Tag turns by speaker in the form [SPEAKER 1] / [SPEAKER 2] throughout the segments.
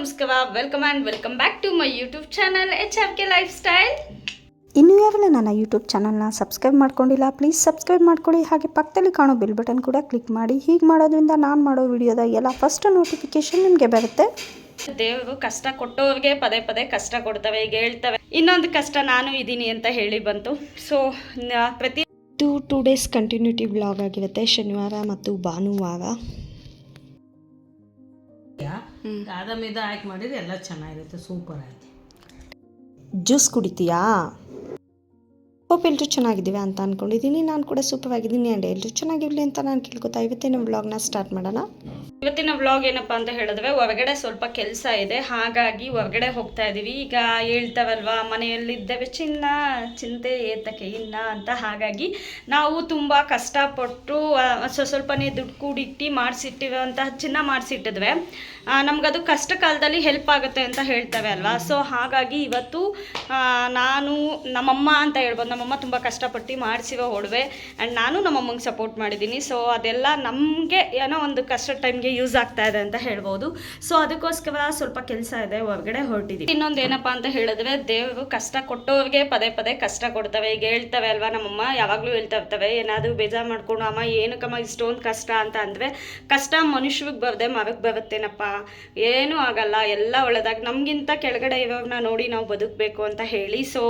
[SPEAKER 1] ನಮಸ್ಕಾರ, welcome back to my YouTube channel HRK lifestyle.
[SPEAKER 2] ಇನ್ನೂ ಯಾರೆಲ್ಲ ನನ್ನ ಯೂಟ್ಯೂಬ್ ಚಾನಲ್ನ ಸಬ್ಸ್ಕ್ರೈಬ್ ಮಾಡ್ಕೊಂಡಿಲ್ಲ, ಪ್ಲೀಸ್ ಸಬ್ಸ್ಕ್ರೈಬ್ ಮಾಡ್ಕೊಳ್ಳಿ. ಹಾಗೆ ಪಕ್ಕದಲ್ಲಿ ಕಾಣೋ ಬೆಲ್ ಬಟನ್ ಕೂಡ ಕ್ಲಿಕ್ ಮಾಡಿ. ಹೀಗೆ ಮಾಡೋದ್ರಿಂದ ನಾನು ಮಾಡೋ ವಿಡಿಯೋದ ಎಲ್ಲ ಫಸ್ಟ್ ನೋಟಿಫಿಕೇಶನ್ ನಿಮಗೆ ಬರುತ್ತೆ.
[SPEAKER 1] ದೇವರು ಕಷ್ಟ ಕೊಟ್ಟೋರಿಗೆ ಪದೇ ಪದೇ ಕಷ್ಟ ಕೊಡ್ತವೆ, ಈಗ ಹೇಳ್ತವೆ ಇನ್ನೊಂದು ಕಷ್ಟ ನಾನು ಇದ್ದೀನಿ ಅಂತ ಹೇಳಿ ಬಂತು. ಸೊ ಪ್ರತಿ
[SPEAKER 2] 2 ಡೇಸ್ ಕಂಟಿನ್ಯೂಟಿ ವ್ಲಾಗ್ ಆಗಿರುತ್ತೆ, ಶನಿವಾರ ಮತ್ತು ಭಾನುವಾರ.
[SPEAKER 3] ಮಿದ ಹಾಕಿ ಮಾಡಿದ್ರೆ ಎಲ್ಲ ಚೆನ್ನಾಗಿರುತ್ತೆ, ಸೂಪರ್ ಆಯ್ತು.
[SPEAKER 2] ಜ್ಯೂಸ್ ಕುಡಿತೀಯಾ? ಹೋಪ್ ಎಲ್ಲರೂ ಚೆನ್ನಾಗಿದ್ದೀವಿ ಅಂತ ಅಂದ್ಕೊಂಡಿದ್ದೀನಿ. ನಾನು ಕೂಡ ಸೂಪರ್ ಆಗಿದ್ದೀನಿ ಆ್ಯಂಡ್ ಎಲ್ಲರೂ ಚೆನ್ನಾಗಿರಲಿ ಅಂತ ನಾನು ಕೇಳ್ಕೊತಾ ಇವತ್ತಿನ ವ್ಲಾಗ್ನ ಸ್ಟಾರ್ಟ್ ಮಾಡೋಣ.
[SPEAKER 1] ಇವತ್ತಿನ ವ್ಲಾಗ್ ಏನಪ್ಪ ಅಂತ ಹೇಳಿದ್ರೆ, ಹೊರಗಡೆ ಸ್ವಲ್ಪ ಕೆಲಸ ಇದೆ, ಹಾಗಾಗಿ ಹೊರಗಡೆ ಹೋಗ್ತಾ ಇದ್ದೀವಿ. ಈಗ ಹೇಳ್ತಾವಲ್ವಾ, ಮನೆಯಲ್ಲಿದ್ದೇವೆ ಚಿನ್ನ ಚಿಂತೆ ಏತಕ್ಕೆ ಇನ್ನ ಅಂತ. ಹಾಗಾಗಿ ನಾವು ತುಂಬ ಕಷ್ಟಪಟ್ಟು ಸ್ವಲ್ಪನೇ ದುಡ್ಡು ಕೂಡಿಟ್ಟು ಮಾಡಿಸಿಟ್ಟಿರುವಂತಹ ಚಿನ್ನ ಮಾಡಿಸಿಟ್ಟಿದ್ವಿ. ನಮಗದು ಕಷ್ಟ ಕಾಲದಲ್ಲಿ ಹೆಲ್ಪ್ ಆಗುತ್ತೆ ಅಂತ ಹೇಳ್ತವೆ ಅಲ್ವಾ. ಸೊ ಹಾಗಾಗಿ ಇವತ್ತು ನಾನು ನಮ್ಮಮ್ಮ ಅಂತ ಹೇಳ್ಬೋದು, ನಮ್ಮಮ್ಮ ತುಂಬ ಕಷ್ಟಪಟ್ಟು ಮಾಡಿಸಿರೋ ಒಡವೆ ಆ್ಯಂಡ್ ನಾನು ನಮ್ಮಮ್ಮಂಗೆ ಸಪೋರ್ಟ್ ಮಾಡಿದ್ದೀನಿ. ಸೊ ಅದೆಲ್ಲ ನಮಗೆ ಏನೋ ಒಂದು ಕಷ್ಟ ಟೈಮ್ಗೆ ಯೂಸ್ ಆಗ್ತಾ ಇದೆ ಅಂತ ಹೇಳ್ಬೋದು. ಸೊ ಅದಕ್ಕೋಸ್ಕರ ಸ್ವಲ್ಪ ಕೆಲಸ ಇದೆ, ಹೊರಗಡೆ ಹೊರಟಿದ್ದೀವಿ. ಇನ್ನೊಂದು ಏನಪ್ಪ ಅಂತ ಹೇಳಿದ್ರೆ, ದೇವರು ಕಷ್ಟ ಕೊಟ್ಟೋರಿಗೆ ಪದೇ ಪದೇ ಕಷ್ಟ ಕೊಡ್ತವೆ, ಈಗ ಹೇಳ್ತವೆ ಅಲ್ವಾ. ನಮ್ಮಮ್ಮ ಯಾವಾಗಲೂ ಹೇಳ್ತಾ ಇರ್ತವೆ, ಏನಾದರೂ ಬೇಜಾರು ಮಾಡ್ಕೊಂಡು ಅಮ್ಮ ಏನಕ್ಕಮ್ಮ ಇಷ್ಟೊಂದು ಕಷ್ಟ ಅಂತ ಅಂದರೆ, ಕಷ್ಟ ಮನುಷ್ಯರಿಗೆ ಬರದೆ ಮರಕ್ಕೆ ಬರುತ್ತೇನಪ್ಪ, ಏನೂ ಆಗಲ್ಲ, ಎಲ್ಲ ಒಳ್ಳೆದಾಗಿ ನಮಗಿಂತ ಕೆಳಗಡೆ ಇರೋರನ್ನ ನೋಡಿ ನಾವು ಬದುಕಬೇಕು ಅಂತ ಹೇಳಿ. ಸೊ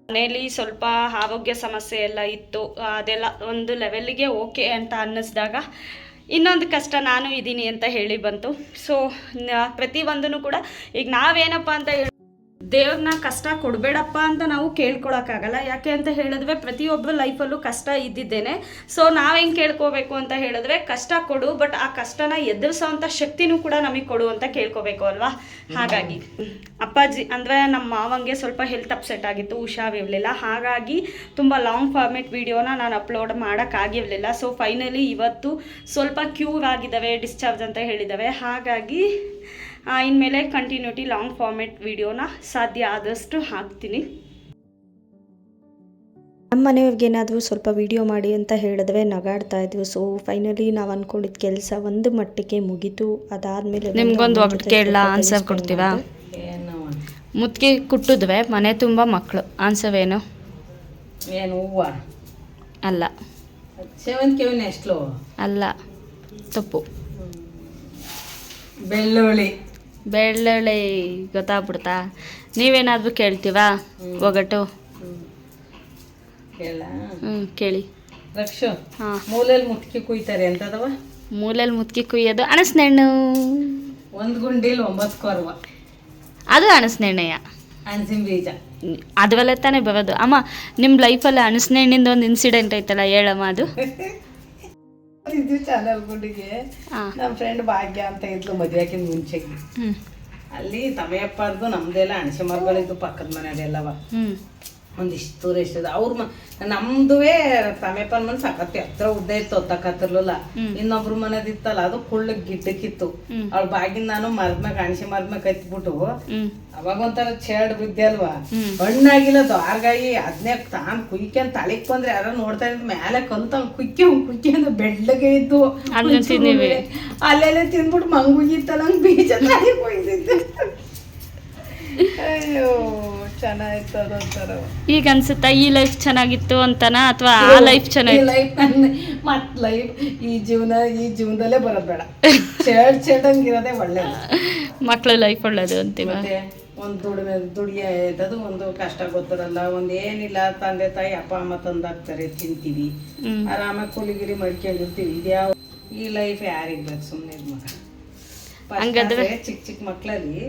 [SPEAKER 1] ಮನೇಲಿ ಸ್ವಲ್ಪ ಆರೋಗ್ಯ ಸಮಸ್ಯೆ ಎಲ್ಲ ಇತ್ತು, ಅದೆಲ್ಲ ಒಂದು ಲೆವೆಲ್ಲಿಗೆ ಓಕೆ ಅಂತ ಅನ್ನಿಸ್ದಾಗ ಇನ್ನೊಂದು ಕಷ್ಟ ನಾನು ಇದ್ದೀನಿ ಅಂತ ಹೇಳಿ ಬಂತು. ಸೊ ಪ್ರತಿಯೊಂದೂ ಕೂಡ ಈಗ ನಾವೇನಪ್ಪ ಅಂತ ಹೇಳಿ ದೇವ್ರನ್ನ ಕಷ್ಟ ಕೊಡಬೇಡಪ್ಪ ಅಂತ ನಾವು ಕೇಳ್ಕೊಳಕ್ಕಾಗಲ್ಲ. ಯಾಕೆ ಅಂತ ಹೇಳಿದ್ರೆ ಪ್ರತಿಯೊಬ್ಬರ ಲೈಫಲ್ಲೂ ಕಷ್ಟ ಇದ್ದಿದ್ದೇನೆ. ಸೊ ನಾವು ಹೆಂಗೆ ಕೇಳ್ಕೋಬೇಕು ಅಂತ ಹೇಳಿದ್ರೆ, ಕಷ್ಟ ಕೊಡು, ಬಟ್ ಆ ಕಷ್ಟನ ಎದುರಿಸೋವಂಥ ಶಕ್ತಿನೂ ಕೂಡ ನಮಗೆ ಕೊಡು ಅಂತ ಕೇಳ್ಕೋಬೇಕು ಅಲ್ವಾ. ಹಾಗಾಗಿ ಅಪ್ಪಾಜಿ ಅಂದರೆ ನಮ್ಮ ಮಾವಂಗೆ ಸ್ವಲ್ಪ ಹೆಲ್ತ್ ಅಪ್ಸೆಟ್ ಆಗಿತ್ತು, ಹುಷಾರಿರಲಿಲ್ಲ. ಹಾಗಾಗಿ ತುಂಬ ಲಾಂಗ್ ಫಾರ್ಮೇಟ್ ವಿಡಿಯೋನ ನಾನು ಅಪ್ಲೋಡ್ ಮಾಡೋಕ್ಕಾಗಿರಲಿಲ್ಲ. ಸೊ ಫೈನಲಿ ಇವತ್ತು ಸ್ವಲ್ಪ ಕ್ಯೂರ್ ಆಗಿದ್ದಾವೆ, ಡಿಸ್ಚಾರ್ಜ್ ಅಂತ ಹೇಳಿದ್ದಾವೆ. ಹಾಗಾಗಿ ಇನ್ಮೇಲೆ ಕಂಟಿನ್ಯೂಟಿ ಲಾಂಗ್ ಫಾರ್ಮೇಟ್ ವಿಡಿಯೋನ ಸಾಧ್ಯ ಆದಷ್ಟು ಹಾಕ್ತೀನಿ.
[SPEAKER 2] ನಮ್ಮ ಮನೆಯವ್ರಿಗೇನಾದರೂ ಸ್ವಲ್ಪ ವಿಡಿಯೋ ಮಾಡಿ ಅಂತ ಹೇಳಿದ್ರೆ ನಗಾಡ್ತಾ ಇದ್ವಿ. ಸೊ ಫೈನಲಿ ನಾವು ಅಂದ್ಕೊಂಡಿದ್ದ ಕೆಲಸ ಒಂದು ಮಟ್ಟಿಗೆ ಮುಗೀತು. ಅದಾದಮೇಲೆ
[SPEAKER 1] ನಿಮ್ಗೊಂದು ಒಬ್ಬಟ್ಟು ಕೇಳಲ್ಲ, ಆನ್ಸರ್ ಕೊಡ್ತೀವಾ? ಮುತ್ತಿಗೆ ಕುಟ್ಟಿದ್ವೆ, ಮನೆ ತುಂಬ ಮಕ್ಕಳು, ಆನ್ಸರ್ ಏನು?
[SPEAKER 3] ಏನು ಹೂವು
[SPEAKER 1] ಅಲ್ಲ.
[SPEAKER 3] ಸೇವಂತಿಗೆ ಎಷ್ಟು
[SPEAKER 1] ಅಲ್ಲ, ತಪ್ಪು.
[SPEAKER 3] ಬೆಳ್ಳುಳ್ಳಿ
[SPEAKER 1] ಗೊತ್ತಾಗ್ಬಿಡ್ತಾ? ನೀವೇನಾದರೂ ಕೇಳ್ತೀವಾ ಒಗಟು? ಕೇಳಿ.
[SPEAKER 3] ರಕ್ಷು, ಮೂಲೆಯಲ್ಲಿ ಮುಟ್ಕಿ ಕುಯ್ತಾರೆ ಎಂತದವ?
[SPEAKER 1] ಮೂಲೆಯಲ್ಲಿ ಮುತ್ಕಿ ಕುಯ್ಯೋದು ಅಣಸ್ನೆಣ್ಣು.
[SPEAKER 3] ಒಂದು ಗುಂಡಿಲಿ 9 ಕೊರವ,
[SPEAKER 1] ಅದು ಅಣಸ್ನೆಣ್ಣೆಯ.
[SPEAKER 3] ಹಣಸಿನ ಬೀಜ
[SPEAKER 1] ಅದವೆಲ್ಲ ತಾನೇ ಬರೋದು. ಅಮ್ಮ, ನಿಮ್ಮ ಲೈಫಲ್ಲಿ ಅಣಸ್ನೆಣ್ಣಿಂದ ಒಂದು ಇನ್ಸಿಡೆಂಟ್ ಐತಲ್ಲ, ಹೇಳಮ್ಮ ಅದು.
[SPEAKER 3] ಇದು ಚಾನಲ್ ಗುಂಡಿಗೆ ನಮ್ಮ ಫ್ರೆಂಡ್ ಭಾಗ್ಯ ಅಂತ ಇದ್ಲು, ಮದುವೆ ಹಾಕಿದ ಮುಂಚೆಗೆ. ಅಲ್ಲಿ ತಮೆಯಪ್ಪರ್ದು ನಮ್ದೆಲ್ಲ ಅಣಸೆ ಮರಗಳಿದ್ದು ಪಕ್ಕದ ಮನೆಯದೆಲ್ಲವ. ಒಂದಿಷ್ಟು ಎಷ್ಟು ಅವ್ರ ನಮ್ದುವೇ ತಮೆಪ್ಪನ ಮನೆ ಸಕತ್ತಿ ಹತ್ರ ಉದ್ದ ಇತ್ತು, ಹೊತ್ತಕತ್ತಿರ್ಲಿಲ್ಲ. ಇನ್ನೊಬ್ರು ಮನೆದಿತ್ತಲ್ಲ, ಅದು ಕುಳ್ಳಗ್ ಗಿಡ್ಡಕ್ಕಿತ್ತು. ಅವಳ ಬಾಗಿನ ನಾನು ಮರದ್ಮ್ಯಾಗ ಅಣಸೆ ಮರದ್ಮ್ಯಾಗ ಕತ್ಬಿಟ್ಟು ಅವಾಗ ಒಂಥರ ಚೇಡ್ ಬಿದ್ದೆ ಅಲ್ವಾ. ಹಣ್ಣಾಗಿಲ್ಲ, ದ್ವಾರ್ಗಾಯಿ ಅದನ್ನೇ ತಾನ್ ಕುಯ್ಕೊಂಡ್ ತಳಿಕ್ ಬಂದ್ರೆ ಯಾರೋ ನೋಡ್ತಾ ಇದ್ ಮೇಲೆ ಕಲ್ತಂಗ್ ಕುಯ್ಕೆ ಅಂದ್ರೆ ಬೆಳ್ಳಗೆ ಇದ್ದು ಅಲ್ಲೆಲ್ಲ ತಿಂದ್ಬಿಟ್ಟು ಮಂಗುಗಿತ್ತಲ್ಲ, ಹಂಗ್ ಬೀಜ ತಳಿ ಕೊಯ್ದಿದ್ದೆ. ಅಯ್ಯೋ ಚೆನ್ನಾಗಿತ್ತು ಅದೊಂಥರ. ಈಗ
[SPEAKER 1] ಅನ್ಸುತ್ತಾ ಈ ಲೈಫ್ ಚೆನ್ನಾಗಿತ್ತು ಅಂತನಾ, ಅಥವಾ ಆ ಲೈಫ್ ಚೆನ್ನಾಗಿತ್ತು?
[SPEAKER 3] ಮತ್ ಲೈಫ್ ಈ ಜೀವನದಲ್ಲೇ ಬರೋದ್ ಬೇಡ, ಚೇಡಂಗಿರೋದೇ ಒಳ್ಳೇದು.
[SPEAKER 1] ಮಕ್ಳ ಲೈಫ್ ಒಳ್ಳೇದು ಅಂತೀವಿ.
[SPEAKER 3] ಮತ್ತೆ ಒಂದು ದುಡಿಯೋದು ಒಂದು ಕಷ್ಟ ಗೊತ್ತಿರಲ್ಲ, ಒಂದ್ ಏನಿಲ್ಲ, ತಂದೆ ತಾಯಿ ಅಪ್ಪ ಅಮ್ಮ ತಂದಾಕ್ತಾರೆ, ತಿಂತೀವಿ, ಆರಾಮಾಗಿ ಕೂಲಿಗಿರಿ ಮಡ್ಕೊಂಡಿರ್ತೀವಿ. ಇದ್ಯಾವ ಈ ಲೈಫ್ ಯಾರಿಗ್ ಬೇಕು? ಸುಮ್ಮನೆ ಮಗ ಚಿಕ್ಕ ಚಿಕ್ಕ ಮಕ್ಳಲ್ಲಿ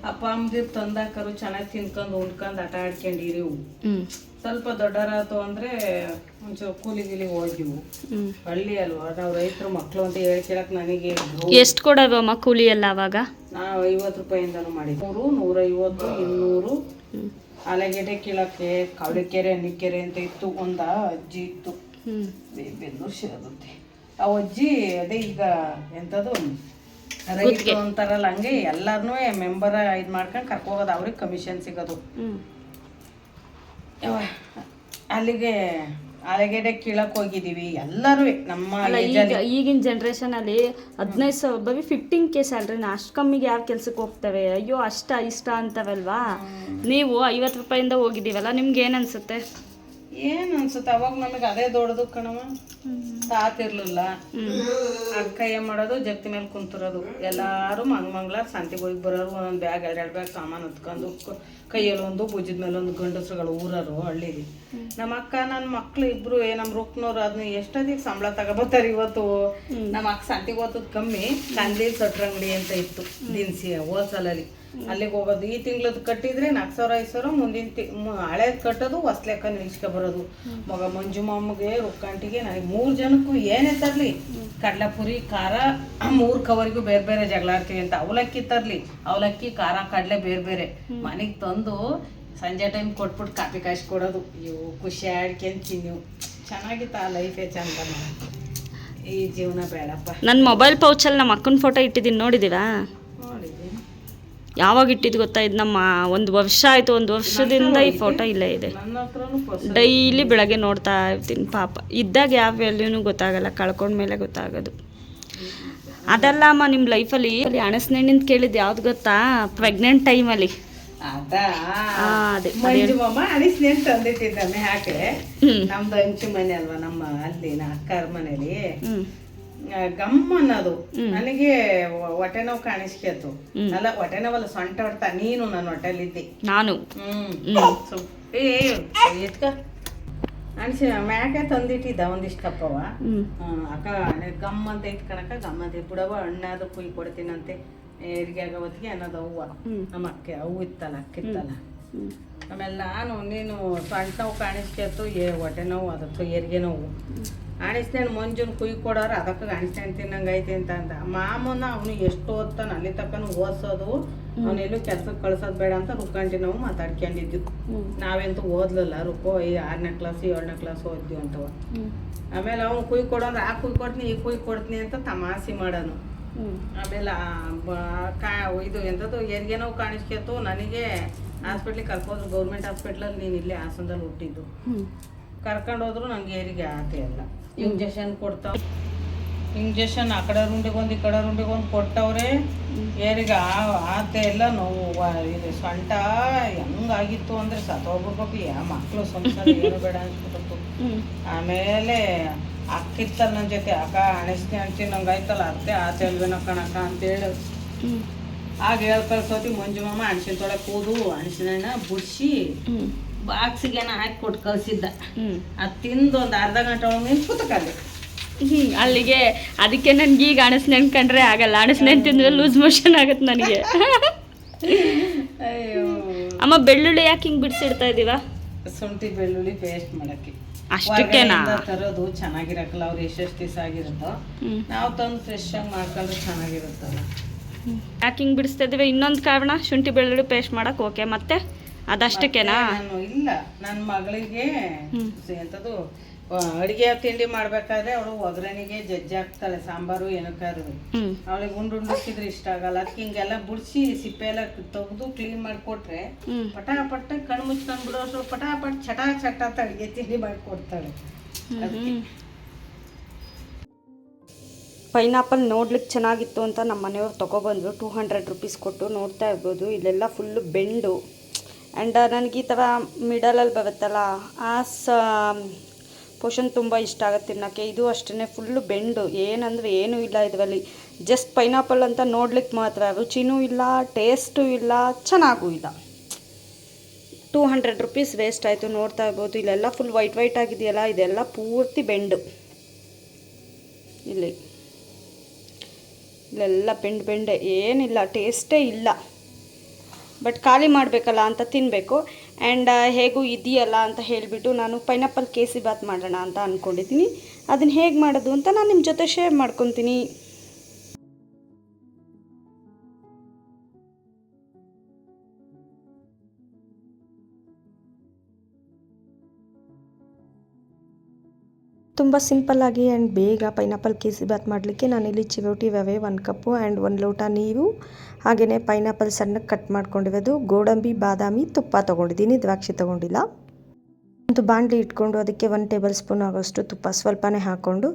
[SPEAKER 3] ಅಪ್ಪ ಅಮ್ಮದಿರ್ ತಂದಾಕರು ಚೆನ್ನಾಗಿ ತಿನ್ಕೊಂಡು ಉಂಡ್ಕೊಂಡು ಆಟ ಆಡ್ಕೊಂಡಿರಿ. ಸ್ವಲ್ಪ ದೊಡ್ಡರಾತು ಅಂದ್ರೆ ಒಂಚೂರು ಕೂಲಿಗಿಲಿ ಹೋಗಿವು. ಹಳ್ಳಿ ಅಲ್ವಾ, ನಾವು ರೈತರು ಮಕ್ಳು ಅಂತ ಹೇಳ್ಕೊಳಕ್ ನನಗೆ
[SPEAKER 1] ಎಷ್ಟು ಕೊಡೋದಮ್ಮ ಕೂಲಿ ಎಲ್ಲ? ಅವಾಗ
[SPEAKER 3] ನಾವು 50 ರೂಪಾಯಿಂದನೂ ಮಾಡಿದ್ವಿ, 100, 150, 200. ಆಲೂಗೆಡ್ಡೆ ಕೀಳಕ್ಕೆ ಕವಳಿಕೆರೆ ಅನ್ನಿಕೆರೆ ಅಂತ ಇತ್ತು, ಒಂದ ಅಜ್ಜಿ ಇತ್ತು, ಬೆನ್ನೂರು ಸೇರುತ್ತೆ ಆ ಅಜ್ಜಿ. ಅದೇ ಈಗ ಎಂತದು ರೈತ ಅಂತಾರಲ್ಲ, ಹಂಗೆ ಎಲ್ಲಾರನ್ನೂ ಮೆಂಬರ್ ಇದು ಮಾಡ್ಕೊಂಡು ಕರ್ಕೋಗೋದು, ಅವ್ರಿಗೆ ಕಮಿಷನ್ ಸಿಗೋದು. ಅಲ್ಲಿಗೆ ಆಲೂಗೆಡ್ಡೆ ಕೀಳಕ್ ಹೋಗಿದೀವಿ ಎಲ್ಲರೂ ನಮ್ಮ
[SPEAKER 1] ಈಗಿನ ಜನ್ರೇಷನಲ್ಲಿ 15,000 ಬರೀ 15K ಸ್ಯಾಲ್ರಿ ಅಷ್ಟು ಕಮ್ಮಿಗೆ ಯಾವ ಕೆಲ್ಸಕ್ಕೆ ಹೋಗ್ತವೆ, ಅಯ್ಯೋ ಅಷ್ಟ ಇಷ್ಟ ಅಂತವಲ್ವಾ. ನೀವು 50 ರೂಪಾಯಿಂದ ಹೋಗಿದ್ದೀವಲ್ಲ, ನಿಮ್ಗೆ ಏನು ಅನ್ಸುತ್ತೆ?
[SPEAKER 3] ಏನ್ ಅನ್ಸುತ್ತೆ ಅವಾಗ ನಮಗೆ ಅದೇ ದೊಡ್ಡದು ಕಣವ. ತಾತಿರ್ಲಿಲ್ಲ, ಅಕ್ಕ ಏನ್ ಮಾಡೋದು, ಜಗತಿ ಮೇಲೆ ಕುಂತಿರೋದು. ಎಲ್ಲಾರು ಮಂಗ್ಳಾರ ಸಂತಿಗೆ ಹೋಗಿ ಬರೋರು, ಒಂದೊಂದು ಬ್ಯಾಗ್ 2 ಬ್ಯಾಗ್ ಸಾಮಾನು ಹೊತ್ಕೊಂಡು, ಕೈಯಲ್ಲಿ ಒಂದು ಭುಜದ ಮೇಲೆ ಒಂದು ಗಂಡಸ್ರುಗಳು ಊರರು ಹಳ್ಳಿಲಿ. ನಮ್ಮ ಅಕ್ಕ ನನ್ನ ಮಕ್ಳು ಇಬ್ರು ನಮ್ಮ ರುಕ್ನವ್ರು ಅದನ್ನ ಎಷ್ಟೊತ್ತಿಗೆ ಸಂಬಳ ತಗೋಬರ್ತಾರೆ. ಇವತ್ತು ನಮ್ಮ ಅಕ್ಕ ಸಂತಿಗೆ ಹೋಗೋದು ಕಮ್ಮಿ, ಕಂದೀಲ್ ಸಟ್ರ ಅಂಗಡಿ ಅಂತ ಇತ್ತು ದಿನಸಿ ಹೋಲ್ಸೇಲಲ್ಲಿ, ಅಲ್ಲಿಗೆ ಹೋಗೋದು. ಈ ತಿಂಗಳದ್ದು ಕಟ್ಟಿದ್ರೆ 4,000-5,000, ಮುಂದಿನ ಹಳೇದು ಕಟ್ಟೋದು, ಹೊಸ್ಲೆಕ್ಕ ನಿಲ್ಸ್ಕೊ ಬರೋದು. ಮಗ ಮಂಜು ಮಾಮಗೆ ರುಕ್ಕಂಟಿಗೆ ನನಗೆ 3 ಜನಕ್ಕೂ ಏನೇ ತರಲಿ, ಕಡಲೆಪುರಿ ಖಾರ 3 ಕವರಿಗೂ ಬೇರೆ ಬೇರೆ ಜಗಳ ಆಡ್ತೀವಿ ಅಂತ. ಅವಲಕ್ಕಿ ತರಲಿ, ಅವಲಕ್ಕಿ ಖಾರ ಕಡಲೆ ಬೇರೆ ಬೇರೆ ಮನೆಗೆ ತಂದು ಸಂಜೆ ಟೈಮ್ ಕೊಟ್ಬಿಟ್ಟು ಕಾಫಿ ಕಾಯಿಸಿ ಕೊಡೋದು. ಇವು ಖುಷಿ ಆಡ್ಕೊಂತೀನಿ. ನೀವು ಚೆನ್ನಾಗಿತ್ತು ಆ ಲೈಫೇ ಚಂದ. ಈ ಜೀವನ ಬೇಡಪ್ಪ.
[SPEAKER 1] ನನ್ನ ಮೊಬೈಲ್ ಪೌಚಲ್ಲಿ ನಮ್ಮ ಅಕ್ಕನ ಫೋಟೋ ಇಟ್ಟಿದ್ದೀನಿ, ನೋಡಿದ್ದೀರಾ?
[SPEAKER 3] ನೋಡಿದ್ದೀನಿ.
[SPEAKER 1] ಯಾವಾಗ ಇಟ್ಟಿದ್ದು ಗೊತ್ತಾ? ಇದು ನಮ್ಮ 1 ವರ್ಷ ಆಯಿತು, 1 ವರ್ಷದಿಂದ ಈ ಫೋಟೋ ಇಲ್ಲೇ ಇದೆ.
[SPEAKER 3] ನನ್ನ ಹತ್ರನೂ
[SPEAKER 1] ಡೈಲಿ ಬೆಳಗ್ಗೆ ನೋಡ್ತಾ ಇರ್ತೀನಿ. ಪಾಪ ಇದ್ದಾಗ ಯಾವ ವ್ಯಾಲ್ಯೂನೂ ಗೊತ್ತಾಗಲ್ಲ, ಕಳ್ಕೊಂಡ್ಮೇಲೆ ಗೊತ್ತಾಗೋದು. ಅದಲ್ಲ ಅಮ್ಮ, ನಿಮ್ಮ ಲೈಫಲ್ಲಿ ಹಣಸ್ನೆಣ್ಣಿಂದ ಕೇಳಿದ್ದು ಯಾವ್ದು ಗೊತ್ತಾ? ಪ್ರೆಗ್ನೆಂಟ್ ಟೈಮಲ್ಲಿ
[SPEAKER 3] ಮಂಜು ಮಾಮ ಅಣಿಸ್ನೇನ್ ತಂದಿಟ್ಟಿದ್ದಾನೆ. ಯಾಕೆ ನಮ್ದು ಹಂಚು ಮನೆ ಅಲ್ವಾ, ನಮ್ಮ ಅಲ್ಲಿ ಅಕ್ಕರ ಮನೇಲಿ ಗಮ್ ಅನ್ನೋದು ನನಗೆ ಹೊಟ್ಟೆ ನೋವು ಕಾಣಿಸ್ಕೇತು. ಅಲ್ಲ ಹೊಟ್ಟೆ ನೋವಲ್ಲ, ಸೊಂಟ ಹೊಡ್ತಾ. ನೀನು ನನ್ನ ಹೊಟ್ಟೆಲಿದ್ದಿ, ನಾನು ಎತ್ಕ ಅಣಿಸಿ ಮ್ಯಾಕೆ ತಂದಿಟ್ಟಿದ್ದ ಒಂದಿಷ್ಟಪ್ಪವ. ಅಕ್ಕ ಗಮ್ ಅಂತ ಐತ್ ಕಣಕ, ಗಮ್ ಅಂತ ಬಿಡವ, ಹಣ್ಣಾದ ಕುಯ್ ಕೊಡ್ತೀನಂತೆ ಏರಿಗೆ ಆಗೋ ಹೊತ್ತಿಗೆ ಅನ್ನೋದು ಅವ್ವ. ನಮ್ಮ ಅಕ್ಕೆ ಅವು ಇತ್ತಲ್ಲ, ಅಕ್ಕಿತ್ತಲ್ಲ. ಆಮೇಲೆ ನೀನು ಸೊಂಟ ನೋವು ಕಾಣಿಸ್ಕೇತು, ಹೊಟ್ಟೆ ನೋವು ಅದತ್ತು ಏರಿಗೆ ನೋವು ಅಣಿಸ್ನೇನು ಮಂಜುನ್ ಕುಯ್ ಕೊಡೋರು, ಅದಕ್ಕೆ ಅಣಿಸ್ನೇನು ತಿನ್ನಂಗೆ ಐತಿ ಅಂತ ಅಂದ. ಮಾಮನ ಅವನು ಎಷ್ಟು ಓದ್ತಾನ ಅಲ್ಲಿ ತಕ್ಕನು ಓದಿಸೋದು, ಅವನೆಲ್ಲೂ ಕೆಲ್ಸಕ್ಕೆ ಕಳ್ಸೋದು ಬೇಡ ಅಂತ ರುಕ್ಕಂಟಿ ನಾವು ಮಾತಾಡ್ಕೊಂಡಿದ್ವಿ. ನಾವೆಂತೂ ಓದ್ಲಿಲ್ಲ, ರುಕ್ಕೋ 6ನೇ ಕ್ಲಾಸ್ 7ನೇ ಕ್ಲಾಸ್ ಓದ್ತೀವಿ ಅಂತವ. ಆಮೇಲೆ ಅವ್ನು ಕುಯ್ ಕೊಡೋದ್ರೆ ಆ ಕುಯ್ ಕೊಡ್ತೀನಿ ಈ ಕುಯ್ ಕೊಡ್ತೀನಿ ಅಂತ ತಮಾಷೆ ಮಾಡೋನು. ಆಮೇಲೆ ಇದು ಎಂಥದ್ದು ಹೆರಿಗೆ ನೋವು ಕಾಣಿಸ್ಕೇತು. ನನಗೆ ಹಾಸ್ಪಿಟ್ಲಿಗೆ ಕರ್ಕೋದ್ರು, ಗೌರ್ಮೆಂಟ್ ಹಾಸ್ಪಿಟ್ಲಲ್ಲಿ. ನೀನು ಇಲ್ಲೇ ಹಾಸನದಲ್ಲಿ ಹುಟ್ಟಿದ್ದು. ಕರ್ಕೊಂಡು ಹೋದ್ರು ನಂಗೆ ಹೆರಿಗೆ ಆತೆ ಎಲ್ಲ. ಇಂಜೆಕ್ಷನ್ ಕೊಡ್ತಾವ, ಇಂಜೆಕ್ಷನ್ ಆ ಕಡೆ ರುಂಡಿಗೊಂದು ಈ ಕಡೆ ರುಂಡಿಗೊಂದು ಕೊಟ್ಟವ್ರೆ. ಏರಿಗೆ ಆತೆ ಎಲ್ಲ ನೋವು. ಇದು ಸೊಂಟ ಹೆಂಗಾಗಿತ್ತು ಅಂದರೆ ಸತ್ತೋಗ್ಬಿಡ್ಬೇಕು. ಮಕ್ಕಳು ಸಂಸಾರ ಏನು ಬೇಡ ಅನ್ಸ್ಬಿಟ್ಟು. ಆಮೇಲೆ ಅಕ್ಕಿತ್ತಲ್ಲ ನನ್ನ ಜೊತೆ, ಅಕ್ಕ ಅಣಿಸ್ತೀನಿ ಅಂತೀನಿ ನಂಗೆ ಆಯ್ತಲ್ಲ, ಅತ್ತೆ ಆತೆ ಅಲ್ವೇನೋ ಕಣಕ್ಕ ಅಂತೇಳಿ ಆಗ ಹೇಳ್ಕಳ್ಸೋತಿ. ಮಂಜು ಮಾಮ ಅಣಸಿನ ತೊಳೆ ಕೂದು ಅಣಸಿನ ಬುಡ್ಸಿ ಬಾಕ್ಸಿಗೇನ ಹಾಕಿ ಕೊಟ್ಟು ಕಳ್ಸಿದ್ದ. ಅದು ತಿಂದು ಒಂದು ಅರ್ಧ ಗಂಟೆ ಒಳಗೆ ನಿಂತ್ಕಲ್ಲಿ.
[SPEAKER 1] ಅಲ್ಲಿಗೆ ಅದಕ್ಕೆ ನನ್ಗೆ ಈಗ ಅಣಸ್ ನೆನ್ಕೊಂಡ್ರೆ ಆಗಲ್ಲ. ಅಣಸ್ ನೆನ್ ತಿಂದ್ರೆ ಲೂಸ್ ಮೋಷನ್ ಆಗುತ್ತೆ ನನಗೆ.
[SPEAKER 3] ಅಯ್ಯೋ
[SPEAKER 1] ಅಮ್ಮ, ಬೆಳ್ಳುಳ್ಳಿ ಯಾಕೆ ಹಿಂಗೆ ಬಿಡಿಸಿಡ್ತಾ ಇದ್ದೀವ?
[SPEAKER 3] ಶುಂಠಿ ಬೆಳ್ಳುಳ್ಳಿ ಪೇಸ್ಟ್ ಮಾಡಕ್ಕೆ.
[SPEAKER 1] ಅಷ್ಟಕ್ಕೇನಾ
[SPEAKER 3] ತರೋದು ಚೆನ್ನಾಗಿರಕ್ಕಲ್ಲ, ಅವ್ರು ಎಷ್ಟೆಷ್ಟು ದಿವಸ ಆಗಿರುತ್ತೋ. ನಾವು ತಂದು ಫ್ರೆಶ್ ಆಗಿ ಮಾಡ್ಕೊಂಡ್ರೆ ಚೆನ್ನಾಗಿರುತ್ತಲ್ಲ.
[SPEAKER 1] ಯಾಕೆ ಹಿಂಗೆ ಬಿಡಿಸ್ತಾ ಇದ್ದೀವಿ? ಇನ್ನೊಂದು ಕಾರಣ, ಶುಂಠಿ ಬೆಳ್ಳುಳ್ಳಿ ಪೇಸ್ಟ್ ಮಾಡಕ್ಕೆ. ಓಕೆ, ಮತ್ತೆ ಅದಷ್ಟಕ್ಕೇನಾ?
[SPEAKER 3] ನಾನು ಇಲ್ಲ, ನನ್ನ ಮಗಳಿಗೆ ಎಂಥದ್ದು ಅಡುಗೆ ತಿಂಡಿ ಮಾಡ್ಬೇಕಾದ್ರೆ ಅವಳು ಒಗ್ಗರಣೆಗೆ ಜಜ್ಜಿ ಹಾಕ್ತಾಳೆ, ಸಾಂಬಾರು ಏನಕ್ಕಾರು. ಅವಳಿಗೆ ಉಂಡುಂಡಿದ್ರೆ ಇಷ್ಟ ಆಗಲ್ಲ. ಅದಕ್ಕೆ ಹಿಂಗೆಲ್ಲ ಬುಡ್ಸಿ ಸಿಪ್ಪೆ ಎಲ್ಲ ತೆಗೆದು ಕ್ಲೀನ್ ಮಾಡಿಕೊಟ್ರೆ ಪಟಾಪಟ್ಟ ಕಣ್ಣು ಮುಚ್ಕೊಂಡು ಬಿಡೋಷ್ಟು ಪಟಾಪಟ್ ಚಟ ಅಂತ ಅಡುಗೆ ತಿಂಡಿ ಮಾಡಿಕೊಡ್ತಾಳೆ.
[SPEAKER 1] ಪೈನಾಪಲ್ ನೋಡ್ಲಿಕ್ಕೆ ಚೆನ್ನಾಗಿತ್ತು ಅಂತ ನಮ್ಮ ಮನೆಯವ್ರು ತೊಗೊಬಂದರು. 200 ರೂಪೀಸ್ ಕೊಟ್ಟು. ನೋಡ್ತಾ ಇರ್ಬೋದು, ಇಲ್ಲೆಲ್ಲ ಫುಲ್ಲು ಬೆಂಡು. ಆ್ಯಂಡ್ ನನಗೆ ಈ ಥರ ಮಿಡಲಲ್ಲಿ ಬರುತ್ತಲ್ಲ, ಆ ಪೋರ್ಷನ್ ತುಂಬ ಇಷ್ಟ ಆಗುತ್ತೆ ತಿನ್ನೋಕ್ಕೆ. ಇದು ಅಷ್ಟೇ ಫುಲ್ಲು ಬೆಂಡು, ಏನಂದರೆ ಏನೂ ಇಲ್ಲ ಇದರಲ್ಲಿ. ಜಸ್ಟ್ ಪೈನಾಪಲ್ ಅಂತ ನೋಡ್ಲಿಕ್ಕೆ ಮಾತ್ರ, ರುಚಿನೂ ಇಲ್ಲ, ಟೇಸ್ಟೂ ಇಲ್ಲ, ಚೆನ್ನಾಗೂ ಇಲ್ಲ. 200 ರೂಪೀಸ್ ವೇಸ್ಟ್ ಆಯಿತು. ನೋಡ್ತಾ ಇರ್ಬೋದು, ಇಲ್ಲೆಲ್ಲ ಫುಲ್ ವೈಟ್ ಆಗಿದೆಯಲ್ಲ, ಇದೆಲ್ಲ ಪೂರ್ತಿ ಬೆಂಡು. ಇಲ್ಲೆಲ್ಲ ಬೆಂಡೆ, ಏನಿಲ್ಲ, ಟೇಸ್ಟೇ ಇಲ್ಲ. ಬಟ್ ಖಾಲಿ ಮಾಡಬೇಕಲ್ಲ ಅಂತ ತಿನ್ನಬೇಕು. ಆ್ಯಂಡ್ ಹೇಗೂ ಇದೆಯಲ್ಲ ಅಂತ ಹೇಳಿಬಿಟ್ಟು ನಾನು ಪೈನಾಪಲ್ ಕೇಸರಿ ಬಾತ್ ಮಾಡೋಣ ಅಂತ ಅಂದ್ಕೊಂಡಿದ್ದೀನಿ. ಅದನ್ನು ಹೇಗೆ ಮಾಡೋದು ಅಂತ ನಾನು ನಿಮ್ಮ ಜೊತೆ ಶೇರ್ ಮಾಡ್ಕೊತೀನಿ.
[SPEAKER 2] ತುಂಬ ಸಿಂಪಲ್ಲಾಗಿ ಆ್ಯಂಡ್ ಬೇಗ ಪೈನಾಪಲ್ ಕೇಸರಿ ಬಾತ್ ಮಾಡಲಿಕ್ಕೆ ನಾನಿಲ್ಲಿ ಚಿರೋಟಿ ರವೆ 1 ಕಪ್ಪು ಆ್ಯಂಡ್ 1 ಲೋಟ ನೀರು, ಹಾಗೆಯೇ ಪೈನಾಪಲ್ ಸಣ್ಣಕ್ಕೆ ಕಟ್ ಮಾಡ್ಕೊಂಡಿರೋದು, ಗೋಡಂಬಿ, ಬಾದಾಮಿ, ತುಪ್ಪ ತೊಗೊಂಡಿದ್ದೀನಿ, ದ್ರಾಕ್ಷಿ ತೊಗೊಂಡಿಲ್ಲ. ಒಂದು ಬಾಣಲಿ ಇಟ್ಕೊಂಡು ಅದಕ್ಕೆ 1 ಟೇಬಲ್ ಸ್ಪೂನ್ ಆಗೋಷ್ಟು ತುಪ್ಪ ಸ್ವಲ್ಪನೇ ಹಾಕ್ಕೊಂಡು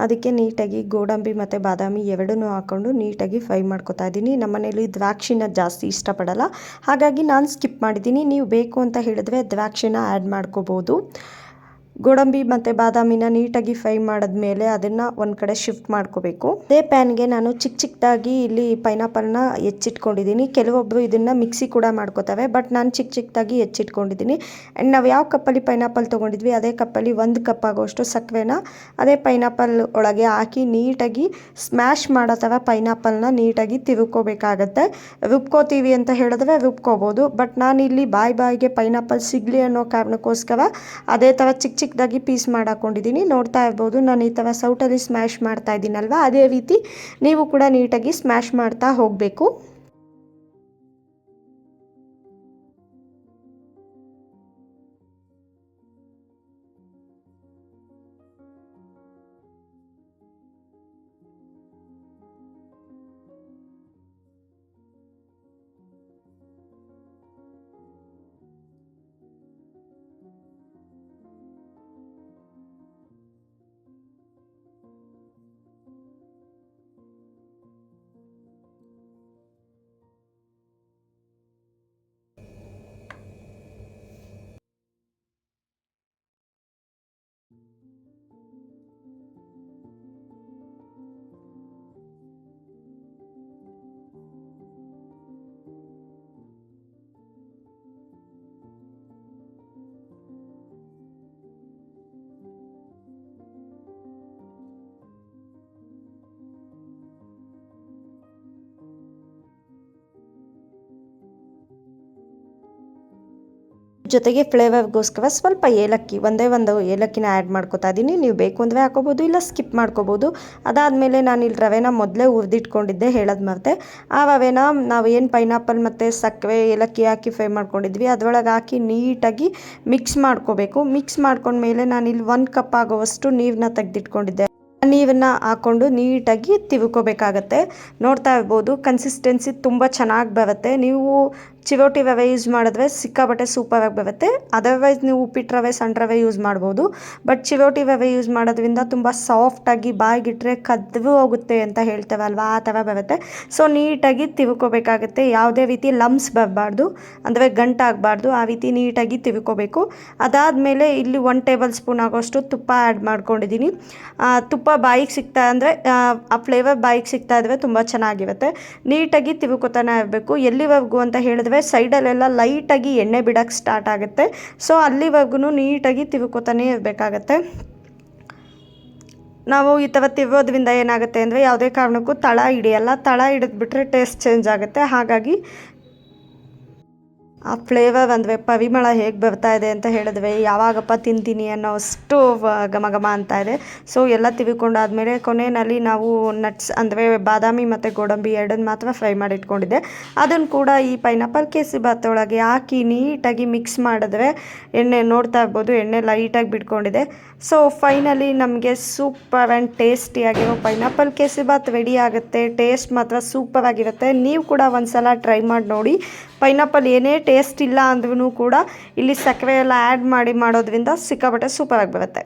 [SPEAKER 2] ಅದಕ್ಕೆ ನೀಟಾಗಿ ಗೋಡಂಬಿ ಮತ್ತು ಬಾದಾಮಿ ಎರಡನ್ನೂ ಹಾಕ್ಕೊಂಡು ನೀಟಾಗಿ ಫ್ರೈ ಮಾಡ್ಕೊತಾ ಇದ್ದೀನಿ. ನಮ್ಮ ಮನೇಲಿ ದ್ರಾಕ್ಷಿನ ಜಾಸ್ತಿ ಇಷ್ಟಪಡಲ್ಲ, ಹಾಗಾಗಿ ನಾನು ಸ್ಕಿಪ್ ಮಾಡಿದ್ದೀನಿ. ನೀವು ಬೇಕು ಅಂತ ಹೇಳಿದ್ರೆ ದ್ರಾಕ್ಷಿನ ಆ್ಯಡ್ ಮಾಡ್ಕೋಬೋದು. ಗೋಡಂಬಿ ಮತ್ತು ಬಾದಾಮಿನ ನೀಟಾಗಿ ಫ್ರೈ ಮಾಡಿದ್ಮೇಲೆ ಅದನ್ನು ಒಂದು ಕಡೆ ಶಿಫ್ಟ್ ಮಾಡ್ಕೋಬೇಕು. ಅದೇ ಪ್ಯಾನ್ಗೆ ನಾನು ಚಿಕ್ಕದಾಗಿ ಇಲ್ಲಿ ಪೈನಾಪಲ್ನ ಹೆಚ್ಚಿಟ್ಕೊಂಡಿದ್ದೀನಿ. ಕೆಲವೊಬ್ಬರು ಇದನ್ನು ಮಿಕ್ಸಿ ಕೂಡ ಮಾಡ್ಕೋತವೆ, ಬಟ್ ನಾನು ಚಿಕ್ಕದಾಗಿ ಹೆಚ್ಚಿಟ್ಕೊಂಡಿದ್ದೀನಿ. ಆ್ಯಂಡ್ ನಾವು ಯಾವ ಕಪ್ಪಲ್ಲಿ ಪೈನಾಪಲ್ ತೊಗೊಂಡಿದ್ವಿ ಅದೇ ಕಪ್ಪಲ್ಲಿ 1 ಕಪ್ ಆಗೋಷ್ಟು ಸಕ್ಕರೆನ ಅದೇ ಪೈನಾಪಲ್ ಒಳಗೆ ಹಾಕಿ ನೀಟಾಗಿ ಸ್ಮ್ಯಾಶ್ ಮಾಡೋ ಥರ ಪೈನಾಪಲ್ನ ನೀಟಾಗಿ ತಿರುಕೋಬೇಕಾಗತ್ತೆ. ರುಬ್ಕೋತೀವಿ ಅಂತ ಹೇಳಿದ್ರೆ ರುಬ್ಕೋಬೋದು, ಬಟ್ ನಾನಿಲ್ಲಿ ಬಾಯಿಗೆ ಪೈನಾಪಲ್ ಸಿಗಲಿ ಅನ್ನೋ ಕಾರಣಕ್ಕೋಸ್ಕರ ಅದೇ ಥರ ಚಿಕ್ಕದಾಗಿ ಪೀಸ್ ಮಾಡಾಕೊಂಡಿದ್ದೀನಿ. ನೋಡ್ತಾ ಇರ್ಬೋದು, ನಾನು ಈ ಥರ ಸೌಟಲ್ಲಿ ಸ್ಮ್ಯಾಶ್ ಮಾಡ್ತಾ ಇದ್ದೀನಲ್ವ, ಅದೇ ರೀತಿ ನೀವು ಕೂಡ ನೀಟಾಗಿ ಸ್ಮ್ಯಾಶ್ ಮಾಡ್ತಾ ಹೋಗಬೇಕು. ಜೊತೆಗೆ ಫ್ಲೇವರ್ಗೋಸ್ಕರ ಸ್ವಲ್ಪ ಏಲಕ್ಕಿ, ಒಂದೇ ಒಂದು ಏಲಕ್ಕಿನ ಆ್ಯಡ್ ಮಾಡ್ಕೊತಾ ಇದ್ದೀನಿ. ನೀವು ಬೇಕು ಅಂದರೆ ಹಾಕೋಬೋದು, ಇಲ್ಲ ಸ್ಕಿಪ್ ಮಾಡ್ಕೋಬೋದು. ಅದಾದಮೇಲೆ ನಾನು ಇಲ್ಲಿ ರವೆನ ಮೊದಲೇ ಹುರಿದಿಟ್ಕೊಂಡಿದ್ದೆ, ಹೇಳೋದು ಮರೆತೆ. ಆ ರವೆನ ನಾವು ಏನು ಪೈನಾಪಲ್ ಮತ್ತು ಸಕ್ಕರೆ ಏಲಕ್ಕಿ ಹಾಕಿ ಫ್ರೈ ಮಾಡ್ಕೊಂಡಿದ್ವಿ ಅದರೊಳಗೆ ಹಾಕಿ ನೀಟಾಗಿ ಮಿಕ್ಸ್ ಮಾಡ್ಕೋಬೇಕು. ಮಿಕ್ಸ್ ಮಾಡ್ಕೊಂಡ್ಮೇಲೆ ನಾನಿಲ್ಲಿ 1 ಕಪ್ ಆಗೋವಷ್ಟು ನೀರನ್ನ ತೆಗೆದಿಟ್ಕೊಂಡಿದ್ದೆ. ನೀರನ್ನ ಹಾಕ್ಕೊಂಡು ನೀಟಾಗಿ ತಿಳ್ಕೊಬೇಕಾಗತ್ತೆ. ನೋಡ್ತಾ ಇರ್ಬೋದು, ಕನ್ಸಿಸ್ಟೆನ್ಸಿ ತುಂಬ ಚೆನ್ನಾಗಿ ಬರುತ್ತೆ. ನೀವು ಚಿರೋಟಿ ರವೆ ಯೂಸ್ ಮಾಡಿದ್ರೆ ಸಿಕ್ಕಾಬಟ್ಟೆ ಸೂಪರಾಗಿ ಬರುತ್ತೆ. ಅದರ್ವೈಸ್ ನೀವು ಉಪ್ಪಿಟ್ಟು ರವೆ, ಸಣ್ಣ ರವೆ ಯೂಸ್ ಮಾಡ್ಬೋದು. ಬಟ್ ಚಿರೋಟಿ ರವೆ ಯೂಸ್ ಮಾಡೋದ್ರಿಂದ ತುಂಬ ಸಾಫ್ಟಾಗಿ ಬಾಯಿಗಿಟ್ರೆ ಕದ್ದು ಹೋಗುತ್ತೆ ಅಂತ ಹೇಳ್ತೇವಲ್ವ, ಆ ಥರ ಬರುತ್ತೆ. ಸೊ ನೀಟಾಗಿ ತಿಳ್ಕೊಬೇಕಾಗತ್ತೆ. ಯಾವುದೇ ರೀತಿ ಲಮ್ಸ್ ಬರಬಾರ್ದು, ಅಂದರೆ ಗಂಟಾಗಬಾರ್ದು, ಆ ರೀತಿ ನೀಟಾಗಿ ತಿಳ್ಕೊಬೇಕು. ಅದಾದಮೇಲೆ ಇಲ್ಲಿ 1 ಟೇಬಲ್ ಸ್ಪೂನ್ ಆಗೋಷ್ಟು ತುಪ್ಪ ಆ್ಯಡ್ ಮಾಡ್ಕೊಂಡಿದ್ದೀನಿ. ತುಪ್ಪ ಬಾಯಿಗೆ ಸಿಗ್ತಾ ಅಂದರೆ ಆ ಫ್ಲೇವರ್ ಬಾಯಿಗೆ ಸಿಗ್ತಾ ಇದ್ರೆ ತುಂಬ ಚೆನ್ನಾಗಿರುತ್ತೆ. ನೀಟಾಗಿ ತಿಳ್ಕೊತಾನೆ ಇರಬೇಕು. ಎಲ್ಲಿವರೆಗೂ ಅಂತ ಹೇಳಿದ್ರೆ ಸೈಡಲ್ಲೆಲ್ಲ ಲೈಟಾಗಿ ಎಣ್ಣೆ ಬಿಡೋಕ್ಕೆ ಸ್ಟಾರ್ಟ್ ಆಗುತ್ತೆ. ಸೊ ಅಲ್ಲಿವರೆಗೂ ನೀಟಾಗಿ ತಿಳ್ಕೊತಾನೆ ಇರಬೇಕಾಗತ್ತೆ. ನಾವು ಈ ಥರ ತಿರ್ಗೋದ್ರಿಂದ ಏನಾಗುತ್ತೆ ಅಂದರೆ ಯಾವುದೇ ಕಾರಣಕ್ಕೂ ತಳ ಹಿಡಿಯಲ್ಲ. ತಳ ಹಿಡಿದ್ಬಿಟ್ರೆ ಟೇಸ್ಟ್ ಚೇಂಜ್ ಆಗುತ್ತೆ. ಹಾಗಾಗಿ ಆ ಫ್ಲೇವರ್ ಅಂದರೆ ಪರಿಮಳ ಹೇಗೆ ಬರ್ತಾ ಇದೆ ಅಂತ ಹೇಳಿದ್ರೆ ಯಾವಾಗಪ್ಪ ತಿಂತೀನಿ ಅನ್ನೋ ಅಷ್ಟು ಘಮ ಘಮ ಅಂತ ಇದೆ. ಸೊ ಎಲ್ಲ ತಿಳ್ಕೊಂಡಾದ್ಮೇಲೆ ಕೊನೆಯಲ್ಲಿ ನಾವು ನಟ್ಸ್ ಅಂದರೆ ಬಾದಾಮಿ ಮತ್ತು ಗೋಡಂಬಿ ಎರಡನ್ನು ಮಾತ್ರ ಫ್ರೈ ಮಾಡಿ ಇಟ್ಕೊಂಡಿದ್ದೆ. ಅದನ್ನು ಕೂಡ ಈ ಪೈನಾಪಲ್ ಕೇಸರಿಬಾತ್ ಒಳಗೆ ಹಾಕಿ ನೀಟಾಗಿ ಮಿಕ್ಸ್ ಮಾಡಿದ್ರೆ ಎಣ್ಣೆ ನೋಡ್ತಾ ಇರ್ಬೋದು, ಎಣ್ಣೆ ಲೈಟಾಗಿ ಬಿಟ್ಕೊಂಡಿದೆ. ಸೊ ಫೈನಲಿ ನಮಗೆ ಸೂಪರ್ ಆ್ಯಂಡ್ ಟೇಸ್ಟಿಯಾಗಿರೋ ಪೈನಾಪಲ್ ಕೇಸರಿಬಾತ್ ರೆಡಿ ಆಗುತ್ತೆ. ಟೇಸ್ಟ್ ಮಾತ್ರ ಸೂಪರ್ ಆಗಿರುತ್ತೆ. ನೀವು ಕೂಡ ಒಂದ್ಸಲ ಟ್ರೈ ಮಾಡಿ ನೋಡಿ. ಪೈನಾಪಲ್ ಏನೇ ಟೇಸ್ಟ್ ಇಲ್ಲ ಅಂದ್ರೂ ಕೂಡ ಇಲ್ಲಿ ಸಕ್ಕರೆ ಎಲ್ಲ ಆ್ಯಡ್ ಮಾಡಿ ಮಾಡೋದ್ರಿಂದ ಸಿಕ್ಕಾಪಟ್ಟೆ ಸೂಪರಾಗಿ ಬರುತ್ತೆ.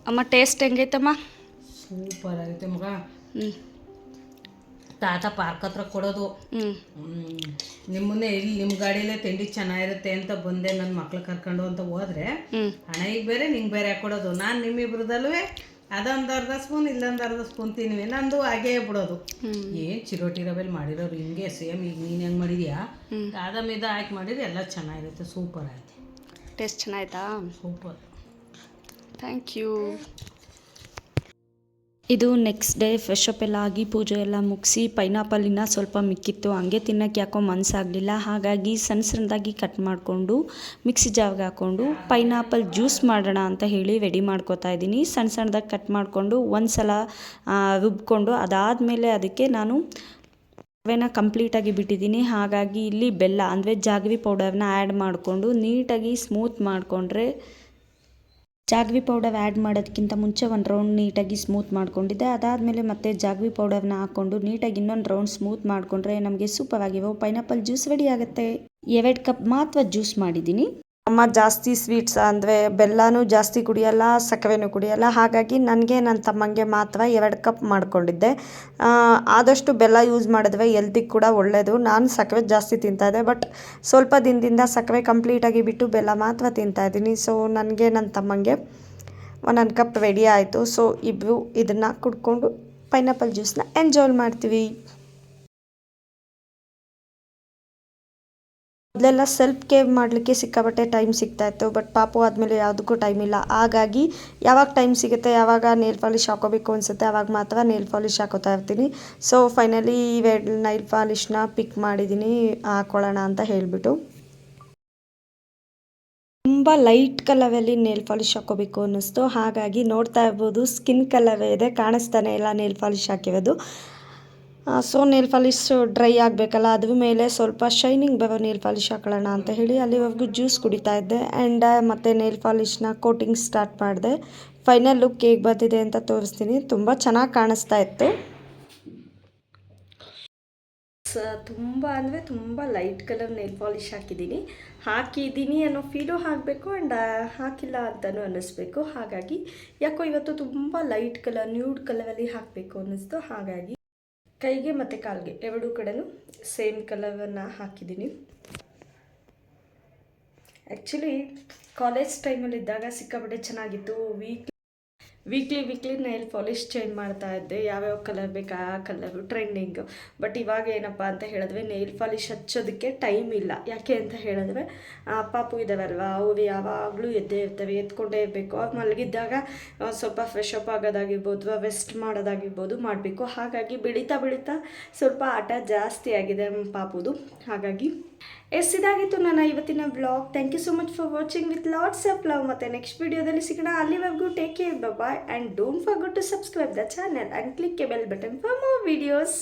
[SPEAKER 1] ಅಮ್ಮ ಟೇಸ್ಟ್ ಹೆಂಗೈತಮ್ಮ?
[SPEAKER 3] ಸೂಪರ್ ಆಗೈತೆ ಮಗ. ತಾತ ಪಾರ್ಕ್ ಹತ್ರ ಕೊಡೋದು. ನಿಮ್ಮನ್ನೇ ಇಲ್ಲಿ ನಿಮ್ಮ ಗಾಡಿಯಲ್ಲೇ ತಿಂಡಿ ಚೆನ್ನಾಗಿರುತ್ತೆ ಅಂತ ಬಂದೆ, ನನ್ನ ಮಕ್ಳು ಕರ್ಕೊಂಡು ಅಂತ ಹೋದ್ರೆ ಹಣ ಈಗ ಬೇರೆ ನಿಂಗೆ ಬೇರೆ ಕೊಡೋದು. ನಾನು ನಿಮ್ಮಿಬ್ರದಲ್ವೇ ಅದೊಂದು ಅರ್ಧ ಸ್ಪೂನ್ ಇಲ್ಲೊಂದು ಅರ್ಧ ಸ್ಪೂನ್ ತಿನ್ನುವೆ, ನಂದು ಹಾಗೇ ಬಿಡೋದು. ಏನು ಚಿರೋಟಿ ರವೆಲ್ಲಿ ಮಾಡಿರೋರು ಹಿಂಗೆ ಸೇಮ್ ಈಗ ನೀನು ಹೆಂಗೆ ಮಾಡಿದ್ಯಾ ಇದು ಹಾಕಿ ಮಾಡಿದ್ರೆ ಎಲ್ಲ ಚೆನ್ನಾಗಿರುತ್ತೆ, ಸೂಪರ್ ಆಯ್ತು.
[SPEAKER 1] ಟೇಸ್ಟ್ ಚೆನ್ನಾಯ್ತಾ?
[SPEAKER 3] Super,
[SPEAKER 1] thank you. ಇದು ನೆಕ್ಸ್ಟ್ ಡೇ ಫ್ರೆಶ್ ಅಪ್ ಎಲ್ಲ ಆಗಿ ಪೂಜೆ ಎಲ್ಲ ಮುಗಿಸಿ ಪೈನಾಪಲಿನ ಸ್ವಲ್ಪ ಮಿಕ್ಕಿತ್ತು, ಹಂಗೆ ತಿನ್ನೋಕ್ಕೆ ಯಾಕೋ ಮನಸ್ಸಾಗಲಿಲ್ಲ. ಹಾಗಾಗಿ ಸಣ್ಣ ಸಣ್ಣದಾಗಿ ಕಟ್ ಮಾಡಿಕೊಂಡು ಮಿಕ್ಸಿ ಜಾರ್ಗೆ ಹಾಕ್ಕೊಂಡು ಪೈನಾಪಲ್ ಜ್ಯೂಸ್ ಮಾಡೋಣ ಅಂತ ಹೇಳಿ ರೆಡಿ ಮಾಡ್ಕೋತಾ ಇದ್ದೀನಿ. ಸಣ್ಣ ಸಣ್ಣದಾಗಿ ಕಟ್ ಮಾಡಿಕೊಂಡು ಒಂದು ಸಲ ರುಬ್ಕೊಂಡು ಅದಾದಮೇಲೆ ಅದಕ್ಕೆ ನಾನು ರವೆನ ಕಂಪ್ಲೀಟಾಗಿ ಬಿಟ್ಟಿದ್ದೀನಿ. ಹಾಗಾಗಿ ಇಲ್ಲಿ ಬೆಲ್ಲ ಅಂದರೆ ಜಾಗ್ರಿ ಪೌಡರ್ನ ಆ್ಯಡ್ ಮಾಡಿಕೊಂಡು ನೀಟಾಗಿ ಸ್ಮೂತ್ ಮಾಡಿಕೊಂಡ್ರೆ, ಜಾಗ್ರಿ ಪೌಡರ್ ಆ್ಯಡ್ ಮಾಡೋದಕ್ಕಿಂತ ಮುಂಚೆ ಒಂದು ರೌಂಡ್ ನೀಟಾಗಿ ಸ್ಮೂತ್ ಮಾಡ್ಕೊಂಡಿದ್ದೆ. ಅದಾದಮೇಲೆ ಮತ್ತೆ ಜಾಗ್ರಿ ಪೌಡರ್ನ ಹಾಕ್ಕೊಂಡು ನೀಟಾಗಿ ಇನ್ನೊಂದು ರೌಂಡ್ ಸ್ಮೂತ್ ಮಾಡಿಕೊಂಡ್ರೆ ನಮಗೆ ಸೂಪರಾಗಿರೋ ಪೈನಾಪಲ್ ಜ್ಯೂಸ್ ರೆಡಿ ಆಗುತ್ತೆ. 2 ಕಪ್ ಮಾತ್ರ ಜ್ಯೂಸ್ ಮಾಡಿದ್ದೀನಿ. ಅಮ್ಮ ಜಾಸ್ತಿ ಸ್ವೀಟ್ಸ್ ಅಂದರೆ ಬೆಲ್ಲನೂ ಜಾಸ್ತಿ ಕುಡಿಯಲ್ಲ, ಸಕ್ಕರೆನೂ ಕುಡಿಯಲ್ಲ. ಹಾಗಾಗಿ ನನಗೆ ನನ್ನ ತಮ್ಮಂಗೆ ಮಾತ್ರ 2 ಕಪ್ ಮಾಡ್ಕೊಂಡಿದ್ದೆ. ಆದಷ್ಟು ಬೆಲ್ಲ ಯೂಸ್ ಮಾಡಿದ್ರೆ ಎಲ್ತಿಗೆ ಕೂಡ ಒಳ್ಳೆಯದು. ನಾನು ಸಕ್ಕರೆ ಜಾಸ್ತಿ ತಿಂತಾಯಿದ್ದೆ, ಬಟ್ ಸ್ವಲ್ಪ ದಿನದಿಂದ ಸಕ್ಕರೆ ಕಂಪ್ಲೀಟಾಗಿ ಬಿಟ್ಟು ಬೆಲ್ಲ ಮಾತ್ರ ತಿಂತಾಯಿದ್ದೀನಿ. ಸೊ ನನಗೆ ನನ್ನ ತಮ್ಮಂಗೆ 1 ಕಪ್ ರೆಡಿ ಆಯಿತು. ಸೊ ಇಬ್ಬರು ಇದನ್ನು ಕುಡ್ಕೊಂಡು ಪೈನಾಪಲ್ ಜ್ಯೂಸನ್ನ ಎಂಜಾಯ್ ಮಾಡ್ತೀವಿ. ಮೊದಲೆಲ್ಲ ಸೆಲ್ಫ್ ಕೇರ್ ಮಾಡಲಿಕ್ಕೆ ಸಿಕ್ಕಾಪಟ್ಟೆ ಟೈಮ್ ಸಿಗ್ತಾಯಿತ್ತು, ಬಟ್ ಪಾಪು ಆದಮೇಲೆ ಯಾವುದಕ್ಕೂ ಟೈಮ್ ಇಲ್ಲ. ಹಾಗಾಗಿ ಯಾವಾಗ ಟೈಮ್ ಸಿಗುತ್ತೆ, ಯಾವಾಗ ನೇಲ್ ಪಾಲಿಶ್ ಹಾಕೋಬೇಕು ಅನಿಸುತ್ತೆ ಆವಾಗ ಮಾತ್ರ ನೇಲ್ ಪಾಲಿಶ್ ಹಾಕೋತಾ ಇರ್ತೀನಿ. ಸೊ ಫೈನಲಿ ನೈಲ್ ಪಾಲಿಶ್ನ ಪಿಕ್ ಮಾಡಿದ್ದೀನಿ ಹಾಕೊಳ್ಳೋಣ ಅಂತ ಹೇಳಿಬಿಟ್ಟು. ತುಂಬ ಲೈಟ್ ಕಲರಲ್ಲಿ ನೇಲ್ ಪಾಲಿಶ್ ಹಾಕೋಬೇಕು ಅನ್ನಿಸ್ತು. ಹಾಗಾಗಿ ನೋಡ್ತಾ ಇರ್ಬೋದು ಸ್ಕಿನ್ ಕಲರೇ ಇದೆ, ಕಾಣಿಸ್ತಾನೆ ಇಲ್ಲ ನೇಲ್ ಪಾಲಿಶ್ ಹಾಕಿರೋದು. ಸೊ ನೇಲ್ ಪಾಲಿಶ್ ಡ್ರೈ ಆಗಬೇಕಲ್ಲ, ಅದ್ರ ಮೇಲೆ ಸ್ವಲ್ಪ ಶೈನಿಂಗ್ ಬರೋ ನೇಲ್ ಪಾಲಿಶ್ ಹಾಕೊಳ್ಳೋಣ ಅಂತ ಹೇಳಿ ಅಲ್ಲಿವರೆಗೂ ಜ್ಯೂಸ್ ಕುಡಿತಾ ಇದ್ದೆ. ಆ್ಯಂಡ್ ಮತ್ತು ನೇಲ್ ಪಾಲಿಶ್ನ ಕೋಟಿಂಗ್ ಸ್ಟಾರ್ಟ್ ಮಾಡಿದೆ. ಫೈನಲ್ ಲುಕ್ ಹೇಗೆ ಬರ್ತಿದೆ ಅಂತ ತೋರಿಸ್ತೀನಿ. ತುಂಬ ಚೆನ್ನಾಗಿ ಕಾಣಿಸ್ತಾ ಇತ್ತು. ತುಂಬ ಅಂದರೆ ತುಂಬ ಲೈಟ್ ಕಲರ್ ನೇಲ್ ಪಾಲಿಶ್ ಹಾಕಿದ್ದೀನಿ ಅನ್ನೋ ಫೀಲು ಆಗಬೇಕು, ಆ್ಯಂಡ್ ಹಾಕಿಲ್ಲ ಅಂತಲೂ ಅನ್ನಿಸ್ಬೇಕು. ಹಾಗಾಗಿ ಯಾಕೋ ಇವತ್ತು ತುಂಬ ಲೈಟ್ ಕಲರ್ ನ್ಯೂಡ್ ಕಲರಲ್ಲಿ ಹಾಕಬೇಕು ಅನ್ನಿಸ್ತು. ಹಾಗಾಗಿ ಕೈಗೆ ಮತ್ತು ಕಾಲಿಗೆ 2 ಕಡೆನೂ ಸೇಮ್ ಕಲರನ್ನು ಹಾಕಿದ್ದೀನಿ. ಆ್ಯಕ್ಚುಲಿ ಕಾಲೇಜ್ ಟೈಮಲ್ಲಿದ್ದಾಗ ಸಿಕ್ಕಾಪಟ್ಟೆ ಚೆನ್ನಾಗಿತ್ತು. ವೀಕ್ಲಿ ನೈಲ್ ಪಾಲಿಶ್ ಚೇಂಜ್ ಮಾಡ್ತಾ ಇದ್ದೆ, ಯಾವ್ಯಾವ ಕಲರ್ ಬೇಕು ಆ ಕಲರು ಟ್ರೆಂಡಿಂಗು. ಬಟ್ ಇವಾಗ ಏನಪ್ಪ ಅಂತ ಹೇಳಿದ್ರೆ ನೈಲ್ ಪಾಲಿಶ್ ಹಚ್ಚೋದಕ್ಕೆ ಟೈಮ್ ಇಲ್ಲ. ಯಾಕೆ ಅಂತ ಹೇಳಿದ್ರೆ ಪಾಪು ಇದ್ದಾವಲ್ವ, ಅವರು ಯಾವಾಗಲೂ ಎದ್ದೇ ಇರ್ತವೆ, ಎತ್ಕೊಂಡೇ ಇರಬೇಕು. ಅವ್ರು ಮಲಗಿದ್ದಾಗ ಸ್ವಲ್ಪ ಫ್ರೆಶ್ ಅಪ್ ಆಗೋದಾಗಿರ್ಬೋದು, ರೆಸ್ಟ್ ಮಾಡೋದಾಗಿರ್ಬೋದು ಮಾಡಬೇಕು. ಹಾಗಾಗಿ ಬೆಳೀತಾ ಸ್ವಲ್ಪ ಆಟ ಜಾಸ್ತಿ ಆಗಿದೆ ಪಾಪುದು. ಹಾಗಾಗಿ ಇದಾಗಿತ್ತು ನನ್ನ ಇವತ್ತಿನ blog. Thank you so much for watching with lots of love. ಮತ್ತು ನೆಕ್ಸ್ಟ್ ವಿಡಿಯೋದಲ್ಲಿ ಸಿಗೋಣ. ಅಲ್ಲಿವರೆಗೂ take care, bye, and don't forget to subscribe the channel and click a bell button for more videos.